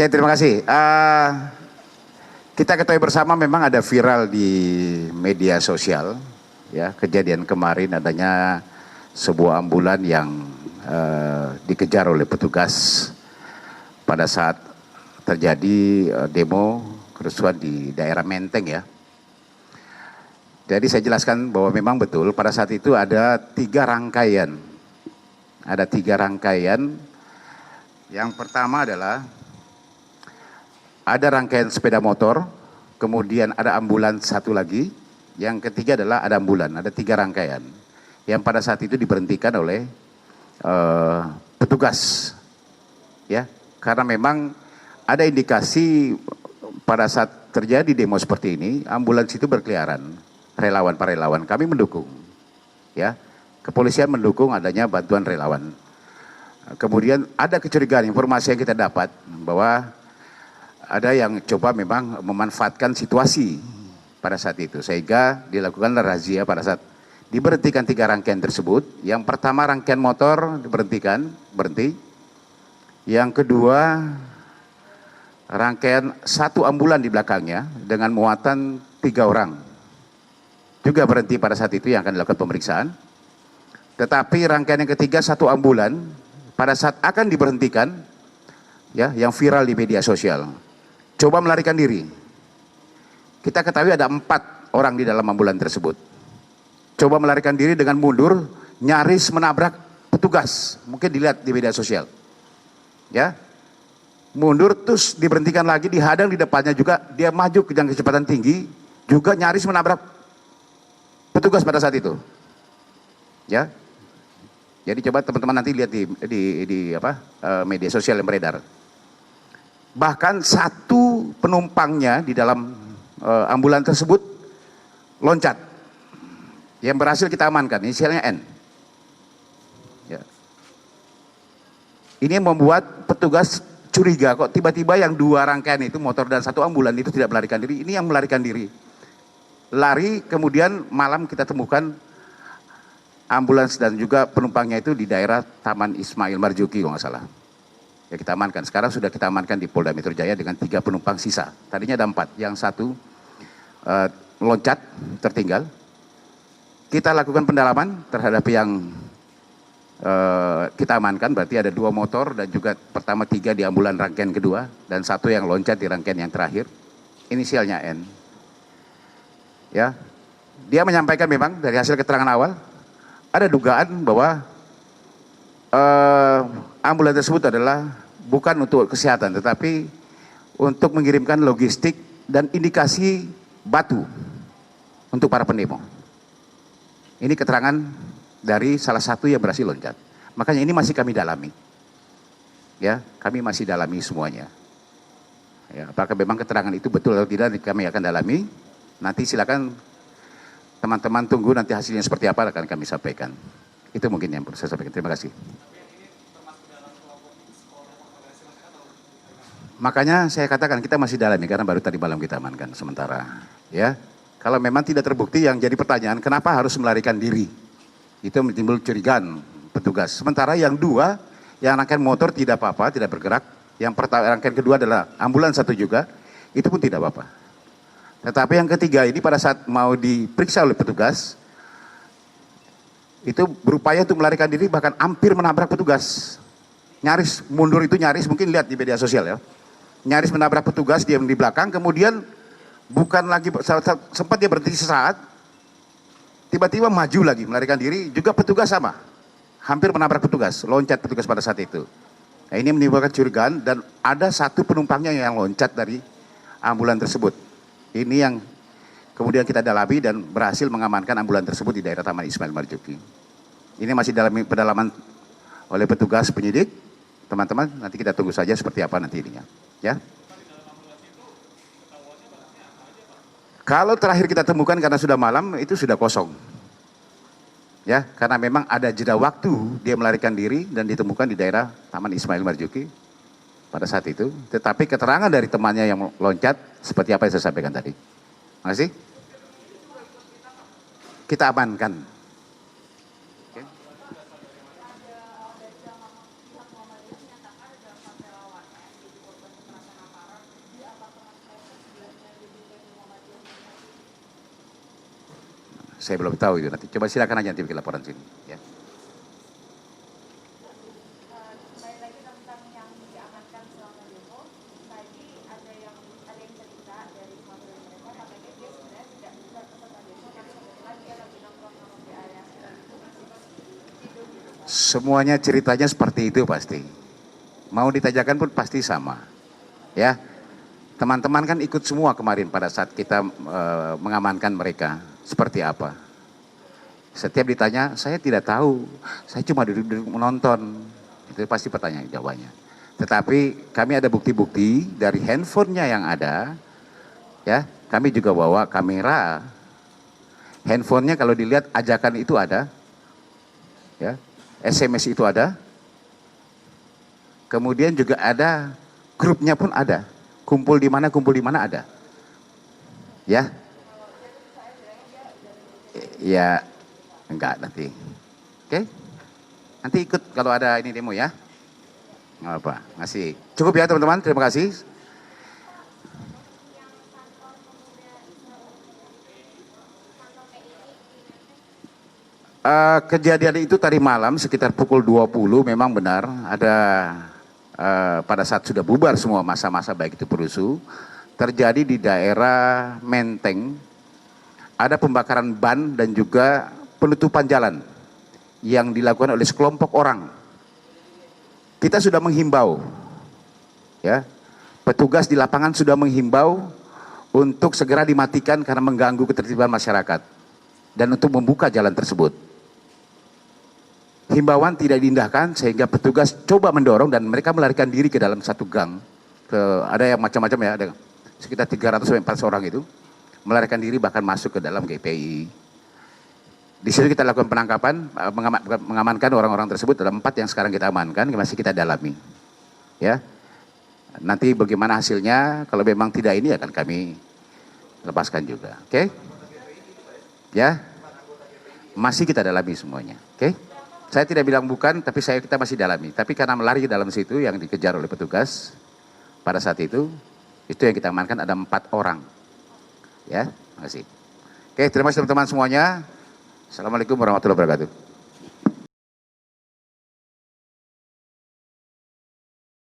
Oke, terima kasih. Kita ketahui bersama memang ada viral di media sosial, ya, kejadian kemarin adanya sebuah ambulan yang dikejar oleh petugas pada saat terjadi demo kerusuhan di daerah Menteng, ya. Jadi saya jelaskan bahwa memang betul pada saat itu ada tiga rangkaian. Ada tiga rangkaian. Yang pertama adalah ada rangkaian sepeda motor, kemudian ada ambulan satu lagi, yang ketiga adalah ada ambulan, ada tiga rangkaian. Yang pada saat itu diberhentikan oleh petugas, ya, karena memang ada indikasi pada saat terjadi demo seperti ini, ambulans itu berkeliaran. Para relawan kami mendukung, ya, kepolisian mendukung adanya bantuan relawan. Kemudian ada kecurigaan, informasi yang kita dapat bahwa ada yang coba memang memanfaatkan situasi pada saat itu, sehingga dilakukan razia pada saat diberhentikan tiga rangkaian tersebut. Yang pertama rangkaian motor berhenti. Yang kedua rangkaian satu ambulan di belakangnya dengan muatan 3 orang juga berhenti pada saat itu yang akan dilakukan pemeriksaan. Tetapi rangkaian yang ketiga satu ambulan pada saat akan diberhentikan, ya, yang viral di media sosial, coba melarikan diri. Kita ketahui ada 4 orang di dalam ambulan tersebut. Coba melarikan diri dengan mundur, nyaris menabrak petugas. Mungkin dilihat di media sosial, ya. Mundur terus diberhentikan lagi, dihadang di depannya juga, dia maju dengan kecepatan tinggi, juga nyaris menabrak petugas pada saat itu, ya. Jadi coba teman-teman nanti lihat di media sosial yang beredar. Bahkan satu penumpangnya di dalam ambulan tersebut loncat, yang berhasil kita amankan, inisialnya N. Ya. Ini membuat petugas curiga, kok tiba-tiba yang 2 rangkaian itu, motor dan satu ambulan itu tidak melarikan diri, ini yang melarikan diri. Lari, kemudian malam kita temukan ambulans dan juga penumpangnya itu di daerah Taman Ismail Marzuki kalau nggak salah. Ya, kita amankan. Sekarang sudah kita amankan di Polda Metro Jaya dengan 3 penumpang sisa. Tadinya ada 4, yang satu loncat tertinggal. Kita lakukan pendalaman terhadap yang kita amankan, berarti ada 2 motor dan juga pertama 3 di ambulan rangkaian kedua dan 1 yang loncat di rangkaian yang terakhir. Inisialnya N. Ya, dia menyampaikan memang dari hasil keterangan awal ada dugaan bahwa ambulan tersebut adalah bukan untuk kesehatan, tetapi untuk mengirimkan logistik dan indikasi batu untuk para pendemo. Ini keterangan dari salah satu yang berhasil loncat. Makanya ini masih kami dalami. Ya, kami masih dalami semuanya. Ya, apakah memang keterangan itu betul atau tidak kami akan dalami. Nanti silakan teman-teman tunggu nanti hasilnya seperti apa akan kami sampaikan. Itu mungkin yang perlu saya sampaikan. Terima kasih. Makanya saya katakan kita masih dalami karena baru tadi malam kita amankan sementara. Ya, kalau memang tidak terbukti, yang jadi pertanyaan kenapa harus melarikan diri? Itu timbul curigaan petugas. Sementara yang 2, yang rangkaian motor tidak apa-apa, tidak bergerak. Yang pertama, rangkaian kedua adalah ambulans 1 juga, itu pun tidak apa-apa. Tetapi yang ketiga ini pada saat mau diperiksa oleh petugas, itu berupaya untuk melarikan diri, bahkan hampir menabrak petugas. Nyaris mundur itu, nyaris, mungkin lihat di media sosial, ya. Nyaris menabrak petugas, dia di belakang, kemudian bukan lagi, sempat dia berhenti sesaat, tiba-tiba maju lagi melarikan diri, juga petugas sama. Hampir menabrak petugas, loncat petugas pada saat itu. Nah, ini menimbulkan curigaan dan ada 1 penumpangnya yang loncat dari ambulan tersebut. Ini yang kemudian kita dalami dan berhasil mengamankan ambulan tersebut di daerah Taman Ismail Marzuki. Ini masih dalam pendalaman oleh petugas penyidik. Teman-teman, nanti kita tunggu saja seperti apa nanti ininya. Ya. Kalau terakhir kita temukan karena sudah malam, itu sudah kosong. Ya, karena memang ada jeda waktu dia melarikan diri dan ditemukan di daerah Taman Ismail Marzuki pada saat itu. Tetapi keterangan dari temannya yang loncat seperti apa yang saya sampaikan tadi. Terima kasih. Kita amankan. Okay. Saya belum tahu itu nanti. Coba silakan aja nanti bikin laporan sini. Ya. Kembali lagi tentang yang diamankan selama demo, tadi ada yang cerita dari suami mereka katanya dia sebenarnya tidak bukan peserta demo, tapi kebetulan dia lagi nongkrong di area itu masih tidur gitu. Semuanya ceritanya seperti itu pasti. Mau ditanyakan pun pasti sama. Ya. Teman-teman kan ikut semua kemarin pada saat kita mengamankan mereka. Seperti apa? Setiap ditanya, saya tidak tahu. Saya cuma duduk-duduk menonton. Itu pasti pertanyaan jawabannya. Tetapi kami ada bukti-bukti dari handphonenya yang ada. Ya, kami juga bawa kamera. Handphonenya kalau dilihat ajakan itu ada. Ya, SMS itu ada. Kemudian juga ada grupnya pun ada. Kumpul di mana ada. Ya. Ya, enggak nanti. Oke? Nanti ikut kalau ada ini demo ya. Nggak apa, ngasih. Cukup ya teman-teman, terima kasih. Kejadian itu tadi malam sekitar pukul 20 memang benar ada pada saat sudah bubar semua masa-masa baik itu perusuh, terjadi di daerah Menteng, ada pembakaran ban dan juga penutupan jalan yang dilakukan oleh sekelompok orang. Kita sudah menghimbau, ya, petugas di lapangan sudah menghimbau untuk segera dimatikan karena mengganggu ketertiban masyarakat dan untuk membuka jalan tersebut. Himbauan tidak diindahkan sehingga petugas coba mendorong dan mereka melarikan diri ke dalam satu gang. Ada yang macam-macam ya, ada sekitar 300 sampai 400 orang itu melarikan diri bahkan masuk ke dalam GPI. Di situ kita lakukan penangkapan, mengamankan orang-orang tersebut. Ada 4 yang sekarang kita amankan, masih kita dalami. Ya, nanti bagaimana hasilnya? Kalau memang tidak ini akan kami lepaskan juga. Oke? Ya, masih kita dalami semuanya. Oke? Saya tidak bilang bukan, tapi kita masih dalami. Tapi karena melari ke dalam situ yang dikejar oleh petugas pada saat itu yang kita amankan ada 4 orang. Ya, terima kasih. Oke, terima kasih teman-teman semuanya. Assalamualaikum warahmatullahi wabarakatuh.